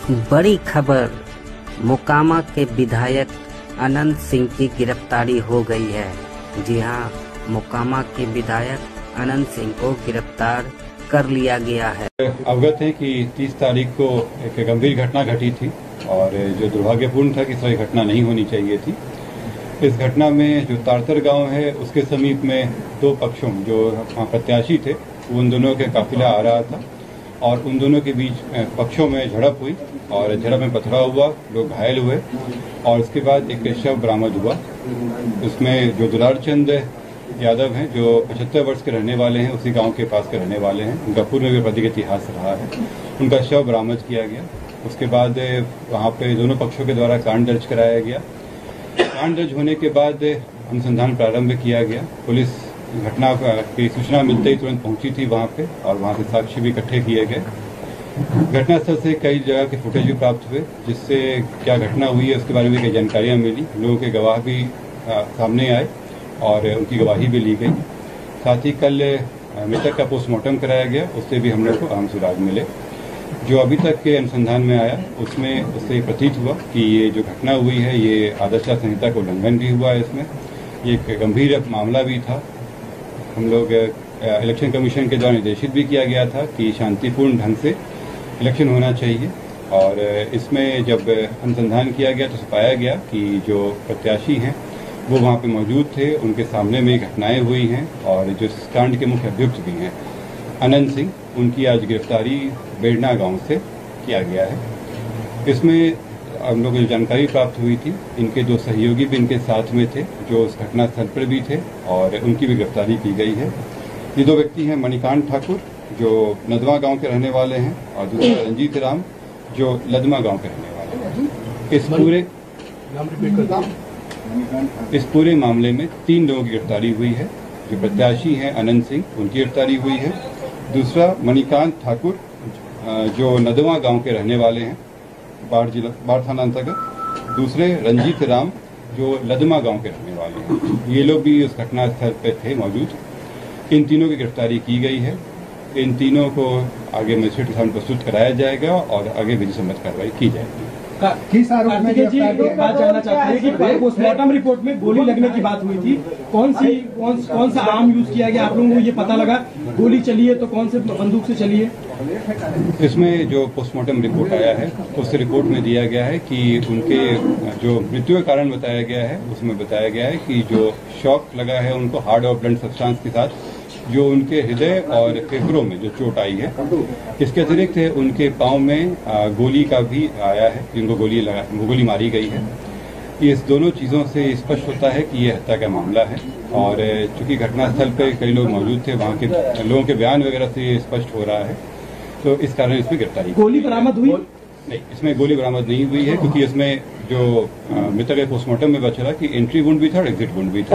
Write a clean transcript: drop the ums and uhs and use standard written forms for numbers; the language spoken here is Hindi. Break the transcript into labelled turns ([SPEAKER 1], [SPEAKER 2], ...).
[SPEAKER 1] बड़ी खबर, मोकामा के विधायक अनंत सिंह की गिरफ्तारी हो गई है। जी हां, मोकामा के विधायक अनंत सिंह को गिरफ्तार कर लिया गया है।
[SPEAKER 2] अवगत है कि 30 तारीख को एक गंभीर घटना घटी थी और जो दुर्भाग्यपूर्ण था कि सही घटना नहीं होनी चाहिए थी। इस घटना में जो तारतर गांव है उसके समीप में दो पक्षों जो प्रत्याशी थे उन दोनों के काफिला आ रहा था और उन दोनों के बीच पक्षों में झड़प हुई और झड़प में पथराव हुआ, लोग घायल हुए और उसके बाद एक शव बरामद हुआ। उसमें जो दुलार चंद यादव हैं जो 75 वर्ष के रहने वाले हैं, उसी गांव के पास के रहने वाले हैं, उनका पूर्व में आपराधिक इतिहास रहा है, उनका शव बरामद किया गया। उसके बाद वहां पे दोनों पक्षों के द्वारा कांड दर्ज कराया गया। कांड दर्ज होने के बाद अनुसंधान प्रारंभ किया गया। पुलिस घटना की सूचना मिलते ही तुरंत पहुंची थी वहां पे और वहां से साक्ष्य भी इकट्ठे किए गए। घटनास्थल से कई जगह के फुटेज भी प्राप्त हुए जिससे क्या घटना हुई है उसके बारे में कई जानकारियां मिली। लोगों के गवाह भी सामने आए और उनकी गवाही भी ली गई। साथ ही कल मृतक का पोस्टमार्टम कराया गया, उससे भी हम लोग को अहम सुराग मिले। जो अभी तक के अनुसंधान में आया उसमें उससे प्रतीत हुआ कि ये जो घटना हुई है ये आदर्श संहिता का उल्लंघन भी हुआ है। इसमें ये एक गंभीर मामला भी था। हम लोग इलेक्शन कमीशन के द्वारा निर्देशित भी किया गया था कि शांतिपूर्ण ढंग से इलेक्शन होना चाहिए और इसमें जब अनुसंधान किया गया तो पाया गया कि जो प्रत्याशी हैं वो वहाँ पे मौजूद थे, उनके सामने में घटनाएं हुई हैं और जो इस कांड के मुख्य अभियुक्त भी हैं अनंत सिंह, उनकी आज गिरफ्तारी बेड़ना गांव से किया गया है। इसमें हम लोगों को जानकारी प्राप्त हुई थी, इनके दो सहयोगी भी इनके साथ में थे जो उस घटनास्थल पर भी थे और उनकी भी गिरफ्तारी की गई है। ये दो व्यक्ति हैं मणिकांत ठाकुर जो नदवा गांव के रहने वाले हैं और दूसरा रंजीत राम जो लदमा गांव के रहने वाले हैं। इस पूरे मामले में 3 लोगों की गिरफ्तारी हुई है। जो प्रत्याशी हैं अनंत सिंह, उनकी गिरफ्तारी हुई है। दूसरा मणिकांत ठाकुर जो नदवा गांव के रहने वाले हैं, बाढ़ थाना अंतर्गत। दूसरे रंजीत राम जो लदमा गांव के रहने वाले हैं। ये लोग भी उस घटनास्थल पर थे मौजूद। इन तीनों की गिरफ्तारी की गई है। इन तीनों को आगे मजिस्ट्रेट के सामने प्रस्तुत कराया जाएगा और आगे विधि सम्मत कार्रवाई की जाएगी।
[SPEAKER 3] बात जानना चाहते हैं कि पोस्टमार्टम रिपोर्ट में गोली लगने की बात हुई थी, कौन सा आर्म यूज किया गया? आप लोगों को ये पता लगा गोली चली है तो कौन से बंदूक से चली है?
[SPEAKER 2] इसमें जो पोस्टमार्टम रिपोर्ट आया है उस रिपोर्ट में दिया गया है कि उनके जो मृत्यु का कारण बताया गया है उसमें बताया गया है कि जो शॉक लगा है उनको हार्ड और ब्लंट सब्सटेंस के साथ जो उनके हृदय और फेफड़ों में जो चोट आई है। इसके अतिरिक्त उनके पांव में गोली का भी आया है, जिनको गोली मारी गई है। इस दोनों चीज़ों से स्पष्ट होता है कि ये हत्या का मामला है और चूंकि घटनास्थल पर कई लोग मौजूद थे, वहाँ के लोगों के बयान वगैरह से ये स्पष्ट हो रहा है, तो इस कारण इसमें गिरफ्तारी।
[SPEAKER 3] गोली बरामद हुई?
[SPEAKER 2] नहीं, इसमें गोली बरामद नहीं हुई है क्योंकि इसमें जो मृतक के पोस्टमार्टम में बचा कि एंट्री वुंड भी था और एग्जिट वुंड भी था।